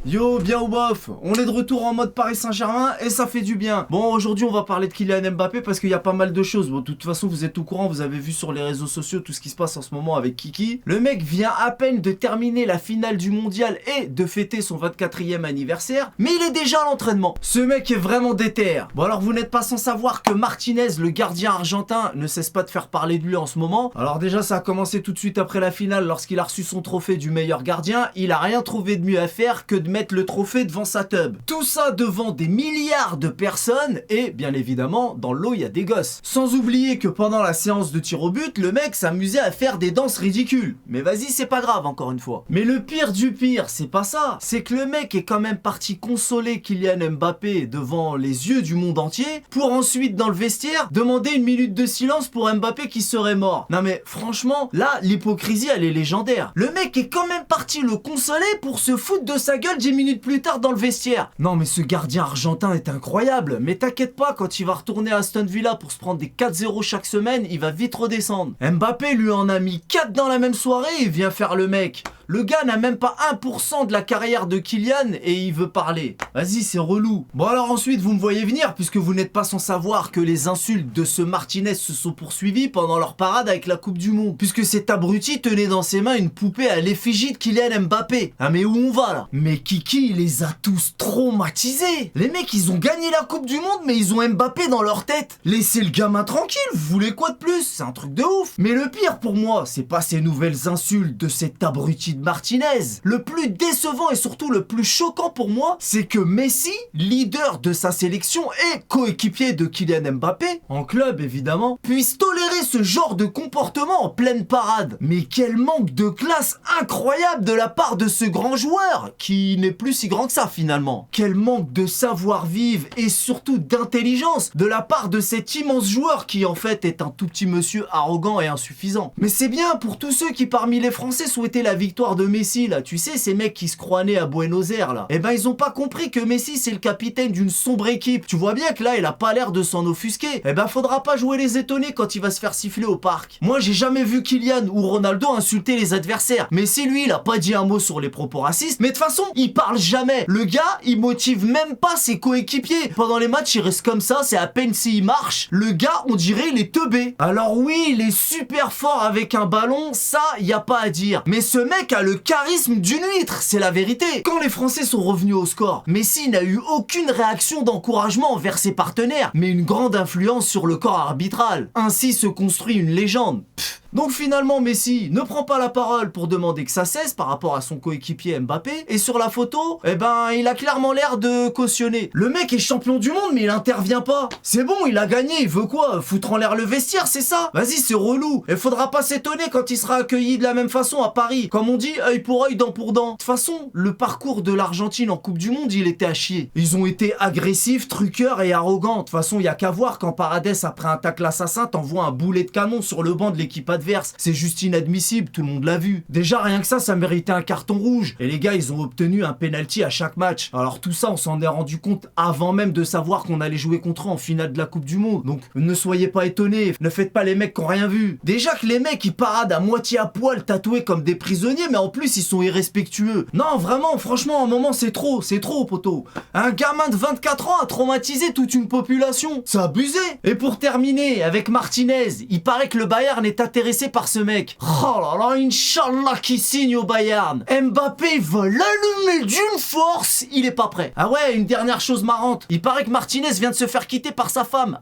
Yo, bien ou bof, on est de retour en mode Paris Saint-Germain et ça fait du bien. Bon, aujourd'hui on va parler de Kylian Mbappé parce qu'il y a pas mal de choses. Bon, de toute façon vous êtes au courant, vous avez vu sur les réseaux sociaux tout ce qui se passe en ce moment avec Kiki. Le mec vient à peine de terminer la finale du mondial et de fêter son 24e anniversaire, mais il est déjà à l'entraînement. Ce mec est vraiment déter. Bon alors vous n'êtes pas sans savoir que Martinez, le gardien argentin, ne cesse pas de faire parler de lui en ce moment. Alors déjà ça a commencé tout de suite après la finale lorsqu'il a reçu son trophée du meilleur gardien. Il a rien trouvé de mieux à faire que de mettre le trophée devant sa tub. Tout ça devant des milliards de personnes et bien évidemment dans l'eau il y a des gosses. Sans oublier que pendant la séance de tir au but, le mec s'amusait à faire des danses ridicules. Mais vas-y, c'est pas grave encore une fois. Mais le pire du pire, c'est pas ça. C'est que le mec est quand même parti consoler Kylian Mbappé devant les yeux du monde entier pour ensuite dans le vestiaire demander une minute de silence pour Mbappé qui serait mort. Non mais franchement, là l'hypocrisie elle est légendaire. Le mec est quand même parti le consoler pour se foutre de sa gueule 10 minutes plus tard dans le vestiaire. Non mais ce gardien argentin est incroyable. Mais t'inquiète pas, quand il va retourner à Aston Villa pour se prendre des 4-0 chaque semaine, il va vite redescendre. Mbappé lui en a mis 4 dans la même soirée et vient faire le mec. Le gars n'a même pas 1% de la carrière de Kylian et il veut parler. Vas-y, c'est relou. Bon alors ensuite, vous me voyez venir puisque vous n'êtes pas sans savoir que les insultes de ce Martinez se sont poursuivies pendant leur parade avec la Coupe du Monde. Puisque cet abruti tenait dans ses mains une poupée à l'effigie de Kylian Mbappé. Ah mais où on va là? Mais Kiki, il les a tous traumatisés. Les mecs, ils ont gagné la Coupe du Monde mais ils ont Mbappé dans leur tête. Laissez le gamin tranquille, vous voulez quoi de plus? C'est un truc de ouf. Mais le pire pour moi, c'est pas ces nouvelles insultes de cet abruti de Martinez. Le plus décevant et surtout le plus choquant pour moi, c'est que Messi, leader de sa sélection et coéquipier de Kylian Mbappé, en club évidemment, puisse tolérer ce genre de comportement en pleine parade. Mais quel manque de classe incroyable de la part de ce grand joueur, qui n'est plus si grand que ça finalement. Quel manque de savoir-vivre et surtout d'intelligence de la part de cet immense joueur qui en fait est un tout petit monsieur arrogant et insuffisant. Mais c'est bien pour tous ceux qui parmi les Français souhaitaient la victoire de Messi là, tu sais ces mecs qui se croient nés à Buenos Aires là. Eh ben ils ont pas compris que Messi c'est le capitaine d'une sombre équipe. Tu vois bien que là il a pas l'air de s'en offusquer. Eh ben faudra pas jouer les étonnés quand il va se faire siffler au parc. Moi j'ai jamais vu Kylian ou Ronaldo insulter les adversaires. Messi lui il a pas dit un mot sur les propos racistes. Mais de toute façon il parle jamais. Le gars il motive même pas ses coéquipiers. Pendant les matchs il reste comme ça, c'est à peine s'il marche. Le gars on dirait il est teubé. Alors oui il est super fort avec un ballon, ça y a pas à dire. Mais ce mec a le charisme d'une huître, c'est la vérité. Quand les Français sont revenus au score, Messi n'a eu aucune réaction d'encouragement envers ses partenaires, mais une grande influence sur le corps arbitral. Ainsi se construit une légende. Donc finalement Messi ne prend pas la parole pour demander que ça cesse par rapport à son coéquipier Mbappé. Et sur la photo, eh ben il a clairement l'air de cautionner. Le mec est champion du monde mais il intervient pas. C'est bon, il a gagné, il veut quoi? Foutre en l'air le vestiaire, c'est ça? Vas-y, c'est relou. Et faudra pas s'étonner quand il sera accueilli de la même façon à Paris. Comme on dit, œil pour œil, dent pour dent. De toute façon, le parcours de l'Argentine en Coupe du Monde, il était à chier. Ils ont été agressifs, truqueurs et arrogants. De toute façon, il y a qu'à voir quand Paredes, après un tacle assassin, t'envoie un boulet de canon sur le banc de l'équipe adverse. C'est juste inadmissible, tout le monde l'a vu. Déjà rien que ça méritait un carton rouge. Et les gars, ils ont obtenu un penalty à chaque match. Alors tout ça, on s'en est rendu compte avant même de savoir qu'on allait jouer contre eux en finale de la Coupe du Monde. Donc ne soyez pas étonnés, ne faites pas les mecs qui ont rien vu. Déjà que les mecs, ils paradent à moitié à poil, tatoués comme des prisonniers, mais en plus ils sont irrespectueux. Non, vraiment, franchement, à un moment c'est trop, poteau. Un gamin de 24 ans a traumatisé toute une population. C'est abusé. Et pour terminer, avec Martinez, il paraît que le Bayern est intéressé par ce mec. Oh là là, Inch'Allah qui signe au Bayern. Mbappé veut l'allumer d'une force, il est pas prêt. Ah ouais, une dernière chose marrante. Il paraît que Martinez vient de se faire quitter par sa femme.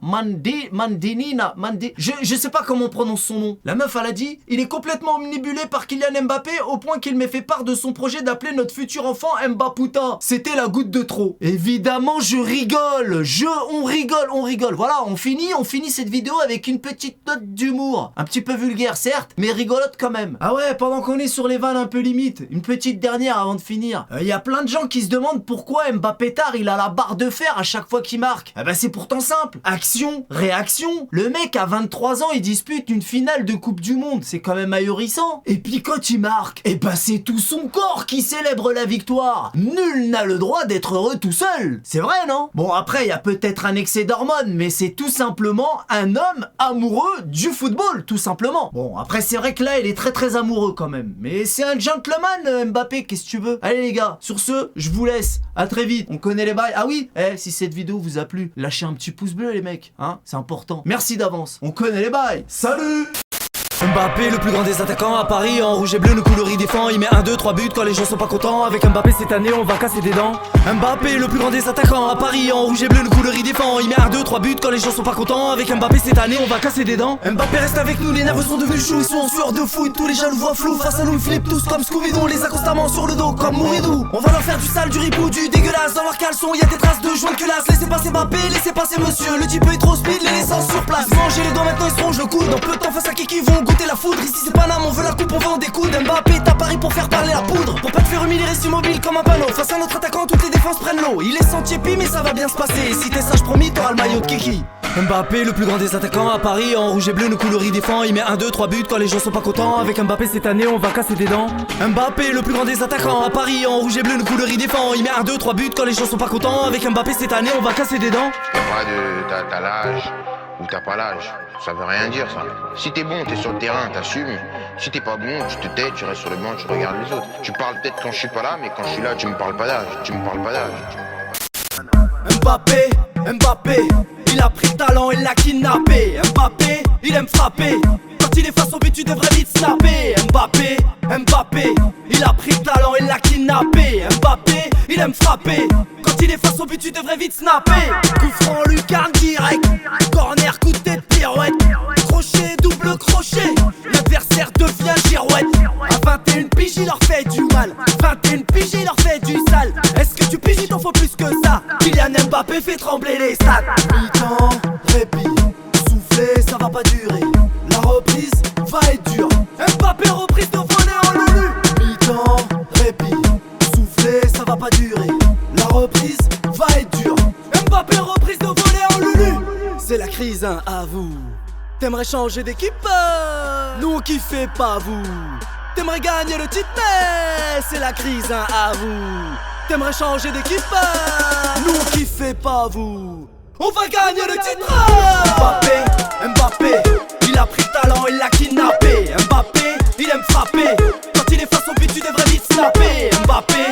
Je sais pas comment on prononce son nom. La meuf, elle a dit, il est complètement omnibulé par Kylian Mbappé au point qu'il m'ait fait part de son projet d'appeler notre futur enfant Mbappouta. C'était la goutte de trop. Évidemment, je rigole. On rigole. Voilà, on finit cette vidéo avec une petite note d'humour. Un petit peu vulgaire certes, mais rigolote quand même. Ah ouais, pendant qu'on est sur les vannes un peu limite, une petite dernière avant de finir. Y a plein de gens qui se demandent pourquoi Mbappé tard il a la barre de fer à chaque fois qu'il marque. Eh ben c'est pourtant simple. Action, réaction. Le mec à 23 ans il dispute une finale de Coupe du Monde, c'est quand même ahurissant. Et puis quand il marque, eh ben c'est tout son corps qui célèbre la victoire. Nul n'a le droit d'être heureux tout seul. C'est vrai non? Bon après y a peut-être un excès d'hormones, mais c'est tout simplement un homme amoureux du football, tout simplement. Bon, après c'est vrai que là il est très amoureux quand même. Mais c'est un gentleman Mbappé, qu'est-ce que tu veux? Allez les gars, sur ce, je vous laisse. À très vite, on connaît les bails. Ah oui, si cette vidéo vous a plu, lâchez un petit pouce bleu les mecs, hein, c'est important. Merci d'avance, on connaît les bails. Salut! Mbappé, le plus grand des attaquants à Paris, en rouge et bleu, le couleur il défend. Il met 1, 2, 3 buts quand les gens sont pas contents. Avec Mbappé cette année, on va casser des dents. Mbappé, le plus grand des attaquants à Paris, en rouge et bleu, le couleur il défend. Il met 1, 2, 3 buts quand les gens sont pas contents. Avec Mbappé cette année, on va casser des dents. Mbappé reste avec nous, les nerfs sont devenus chauds. Ils sont en sueur de fou, tous les jaloux voient flou. Face à nous, ils flippent tous comme Scooby-Doo. On les a constamment sur le dos comme Mouridou. On va leur faire du sale, du ripou, du dégueulasse. Dans leurs caleçons, y'a des traces de joints de culasse. Laissez passer Mbappé, laissez passer monsieur. Le type est trop speed, les laissant sur place. Ils se mangent les doigts, maintenant ils se rongent le coude. Dans peu de temps face à qui vont goûter la foudre. Ici c'est Paname, on veut la coupe, on vend des coudes. Mbappé est à Paris pour faire parler la poudre. Pour pas te faire humilier, reste immobile comme un panneau. Face à notre attaquant, toutes les défenses prennent l'eau. Il est sentier pis, mais ça va bien se passer. Si t'es sage promis, t'auras le maillot de Kiki. Mbappé, le plus grand des attaquants à Paris, en rouge et bleu, nos couleurs il défend. Il met 1, 2, 3 buts quand les gens sont pas contents. Avec Mbappé cette année, on va casser des dents. Mbappé, le plus grand des attaquants à Paris, en rouge et bleu, nos couleurs il défend. Il met 1, 2, 3 buts quand les gens sont pas contents. Avec Mbappé cette année, on va casser des dents. Pas de t'as l'âge ou t'as pas l'âge, ça veut rien dire ça. Si t'es bon, t'es sur le terrain, t'assumes. Si t'es pas bon, tu te tais, tu restes sur le banc, tu regardes les autres. Tu parles peut-être quand je suis pas là, mais quand je suis là, tu me parles pas d'âge. Tu me parles pas d'âge. Mbappé, il a pris le talent et l'a kidnappé. Mbappé, il aime frapper. Quand il est face au but, tu devrais vite snapper. Mbappé, il a pris le talent et l'a kidnappé. Mbappé, il aime frapper. Quand il est face au but, tu devrais vite snapper. Coup franc, lucarne direct. Corner, coup de tête, pirouette. Crochet, double crochet. L'adversaire devient girouette. À 21 piges, il leur fait du mal. 21 piges, il leur fait du sale. Est-ce que tu piges, il t'en faut plus que ça. Kylian Mbappé fait trembler les stades. Mi-temps, répit, souffler, ça va pas durer. La reprise va être dure. Mbappé reprise de voler en lulu. Mi-temps, répit, souffler, ça va pas durer. La reprise va être dure. Mbappé reprise de voler en lulu. C'est la crise, hein, à vous. T'aimerais changer d'équipe, nous on kiffe pas vous. T'aimerais gagner le titre, mais c'est la crise, hein, à vous. T'aimerais changer d'équipe, nous on kiffe pas vous. On va gagner le titre. Mbappé, il a pris le talent, il l'a kidnappé. Mbappé, il aime frapper. Quand il est face au but, tu devrais vite snapper. Mbappé,